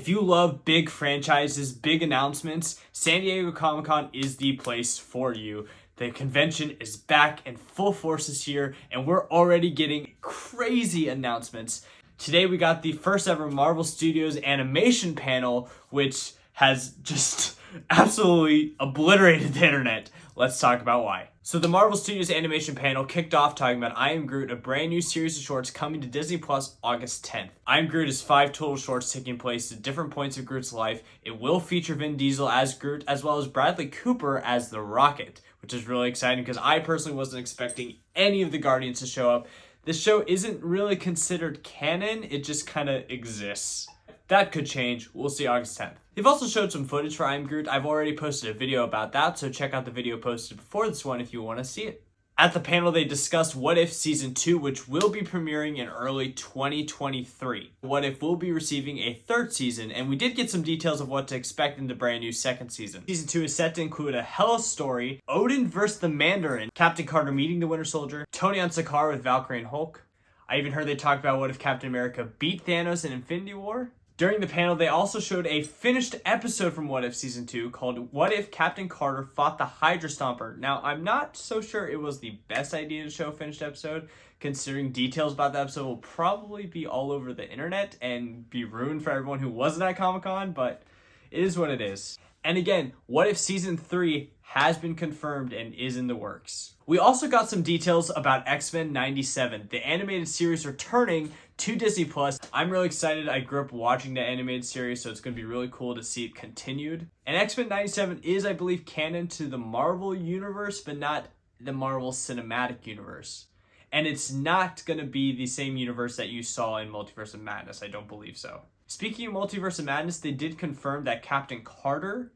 If you love big franchises, big announcements, San Diego Comic-Con is the place for you. The convention is back in full force this year, and we're already getting crazy announcements. Today we got the first ever Marvel Studios animation panel, which has just absolutely obliterated the internet. Let's talk about why. So the Marvel Studios animation panel kicked off talking about I Am Groot, a brand new series of shorts coming to Disney Plus August 10th. I Am Groot is 5 total shorts taking place at different points of Groot's life. It will feature Vin Diesel as Groot, as well as Bradley Cooper as the Rocket, which is really exciting because I personally wasn't expecting any of the Guardians to show up. This show isn't really considered canon, it just kind of exists. That could change. We'll see August 10th. They've also showed some footage for I Am Groot. I've already posted a video about that, so check out the video posted before this one if you want to see it. At the panel, they discussed What If Season 2, which will be premiering in early 2023. What If will be receiving a third season, and we did get some details of what to expect in the brand new second season. Season 2 is set to include a Hela story, Odin vs. the Mandarin, Captain Carter meeting the Winter Soldier, Tony on Sakaar with Valkyrie and Hulk. I even heard they talk about what if Captain America beat Thanos in Infinity War. During the panel, they also showed a finished episode from What If Season 2 called What If Captain Carter Fought the Hydra Stomper. Now, I'm not so sure it was the best idea to show a finished episode, considering details about the episode will probably be all over the internet and be ruined for everyone who wasn't at Comic-Con, but it is what it is. And again, What If Season 3 has been confirmed and is in the works. We also got some details about XMen 97, the animated series returning to Disney Plus. I'm really excited. I grew up watching the animated series, so it's going to be really cool to see it continued. And X-Men 97 is, I believe, canon to the Marvel universe, but not the Marvel Cinematic Universe. And it's not going to be the same universe that you saw in Multiverse of Madness. I don't believe so. Speaking of Multiverse of Madness, they did confirm that Captain Carter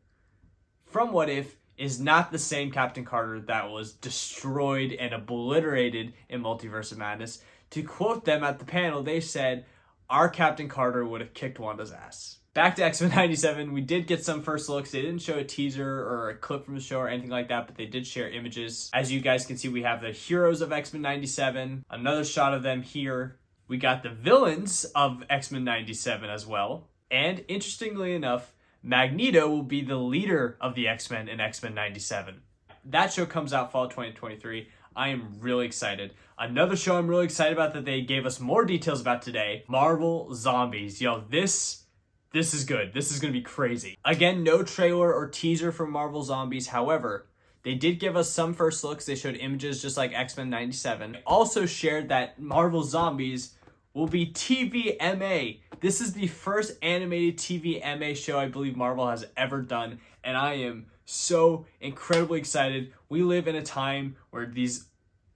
from What If is not the same Captain Carter that was destroyed and obliterated in Multiverse of Madness. To quote them at the panel, they said, our Captain Carter would have kicked Wanda's ass. Back to X-Men 97, we did get some first looks. They didn't show a teaser or a clip from the show or anything like that, but they did share images. As you guys can see, we have the heroes of X-Men 97, another shot of them here. We got the villains of X-Men 97 as well. And interestingly enough, Magneto will be the leader of the X-Men in X-Men 97. That show comes out fall 2023. I am really excited. Another show I'm really excited about that they gave us more details about today, Marvel Zombies. Yo, this is good. This is going to be crazy. Again, no trailer or teaser for Marvel Zombies. However, they did give us some first looks. They showed images just like X-Men 97. They also shared that Marvel Zombies will be TVMA. This is the first animated TVMA show I believe Marvel has ever done, and I am so incredibly excited. We live in a time where these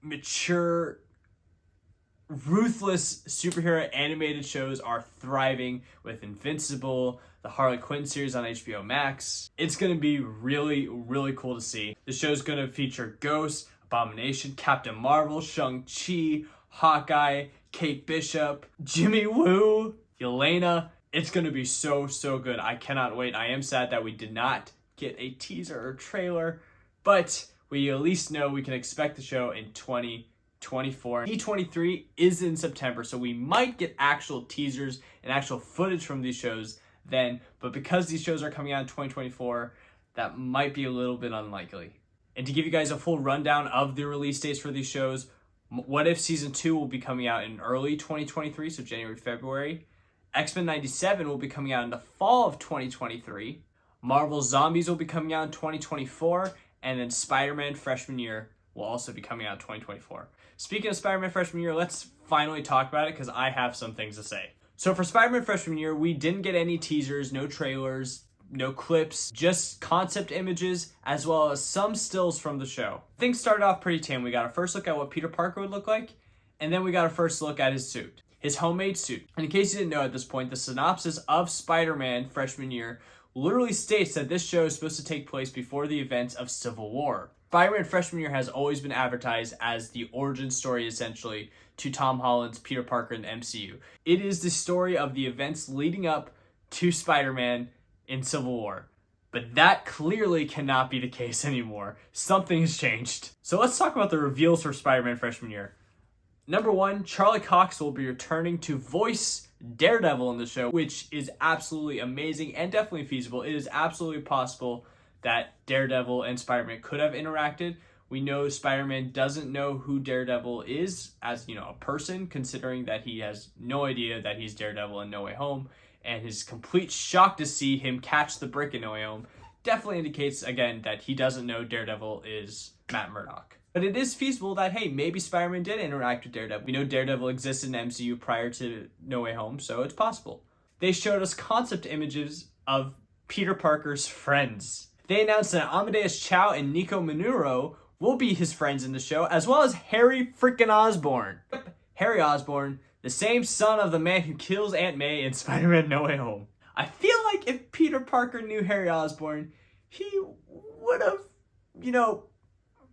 mature, ruthless superhero animated shows are thriving with Invincible, the Harley Quinn series on HBO Max. It's going to be really, really cool to see. The show's going to feature Ghost, Abomination, Captain Marvel, Shang-Chi, Hawkeye, Kate Bishop, Jimmy Woo, Yelena. It's going to be so, so good. I cannot wait. I am sad that we did not get a teaser or trailer, but we at least know we can expect the show in 2024. E23 is in September, so we might get actual teasers and actual footage from these shows then, but because these shows are coming out in 2024, that might be a little bit unlikely. And to give you guys a full rundown of the release dates for these shows, What If Season 2 will be coming out in early 2023, so January, February. X-Men 97 will be coming out in the fall of 2023. Marvel Zombies will be coming out in 2024. And then Spiderman Freshman Year will also be coming out in 2024. Speaking of Spider-Man Freshman Year, let's finally talk about it because I have some things to say. So for Spider-Man Freshman Year, we didn't get any teasers, no trailers, no clips, just concept images, as well as some stills from the show. Things started off pretty tame. We got a first look at what Peter Parker would look like, and then we got a first look at his suit, his homemade suit. And in case you didn't know at this point, the synopsis of Spider-Man Freshman Year literally states that this show is supposed to take place before the events of Civil War. Spider-Man Freshman Year has always been advertised as the origin story, essentially, to Tom Holland's Peter Parker in the MCU. It is the story of the events leading up to Spider-Man in Civil War. But that clearly cannot be the case anymore. Something has changed. So let's talk about the reveals for Spider-Man Freshman Year. Number 1, Charlie Cox will be returning to voice Daredevil in the show, which is absolutely amazing and definitely feasible. It is absolutely possible that Daredevil and Spider-Man could have interacted. We know Spider-Man doesn't know who Daredevil is as, a person, considering that he has no idea that he's Daredevil in No Way Home, and his complete shock to see him catch the brick in No Way Home definitely indicates, again, that he doesn't know Daredevil is Matt Murdock. But it is feasible that, hey, maybe Spider-Man did interact with Daredevil. We know Daredevil existed in the MCU prior to No Way Home, so it's possible. They showed us concept images of Peter Parker's friends. They announced that Amadeus Cho and Nico Manuro will be his friends in the show, as well as Harry freaking Osborn. Yep, Harry Osborn, the same son of the man who kills Aunt May in Spider-Man No Way Home. I feel like if Peter Parker knew Harry Osborn, he would have,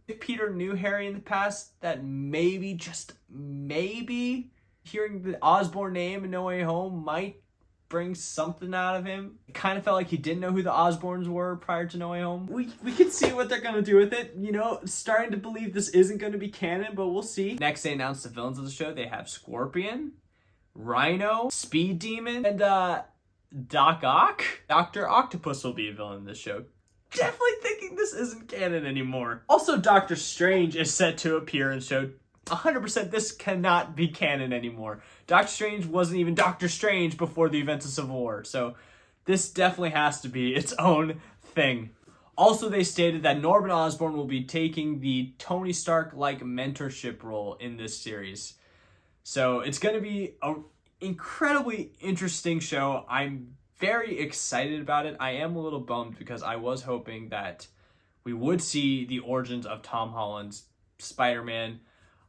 if Peter knew Harry in the past, that maybe, just maybe, hearing the Osborn name in No Way Home might bring something out of him. It kind of felt like he didn't know who the Osborns were prior to No Way Home. We can see what they're going to do with it. Starting to believe this isn't going to be canon, but we'll see. Next, they announced the villains of the show. They have Scorpion, Rhino, Speed Demon, and Doc Ock. Dr. Octopus will be a villain in this show. Definitely thinking this isn't canon anymore. Also, Doctor Strange is set to appear in the show. 100% this cannot be canon anymore. Doctor Strange wasn't even Doctor Strange before the events of Civil War, so this definitely has to be its own thing. Also, they stated that Norman Osborn will be taking the Tony Stark-like mentorship role in this series. So it's going to be an incredibly interesting show. I'm very excited about it. I am a little bummed because I was hoping that we would see the origins of Tom Holland's Spider-Man.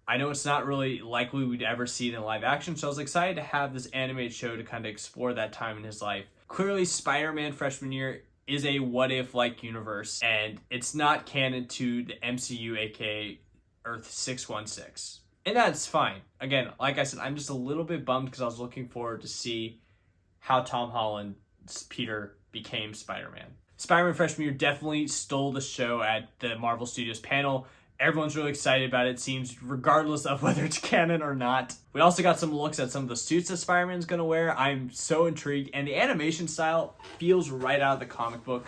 I know it's not really likely we'd ever see it in live action, so I was excited to have this animated show to kind of explore that time in his life. Clearly, Spider-Man Freshman Year is a what-if-like universe, and it's not canon to the MCU, aka Earth 616. And that's fine. Again, like I said, I'm just a little bit bummed because I was looking forward to see how Tom Holland's Peter became Spider-Man. Spider-Man Freshman Year definitely stole the show at the Marvel Studios panel. Everyone's really excited about it, it seems, regardless of whether it's canon or not. We also got some looks at some of the suits that Spider-Man's going to wear. I'm so intrigued, and the animation style feels right out of the comic book.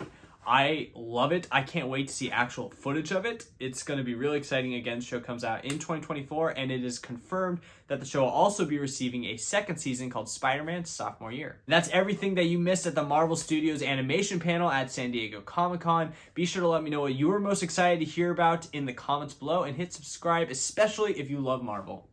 I love it. I can't wait to see actual footage of it. It's going to be really exciting. Again, the show comes out in 2024, and it is confirmed that the show will also be receiving a second season called Spider-Man Sophomore Year. And that's everything that you missed at the Marvel Studios animation panel at San Diego Comic-Con. Be sure to let me know what you were most excited to hear about in the comments below, and hit subscribe, especially if you love Marvel.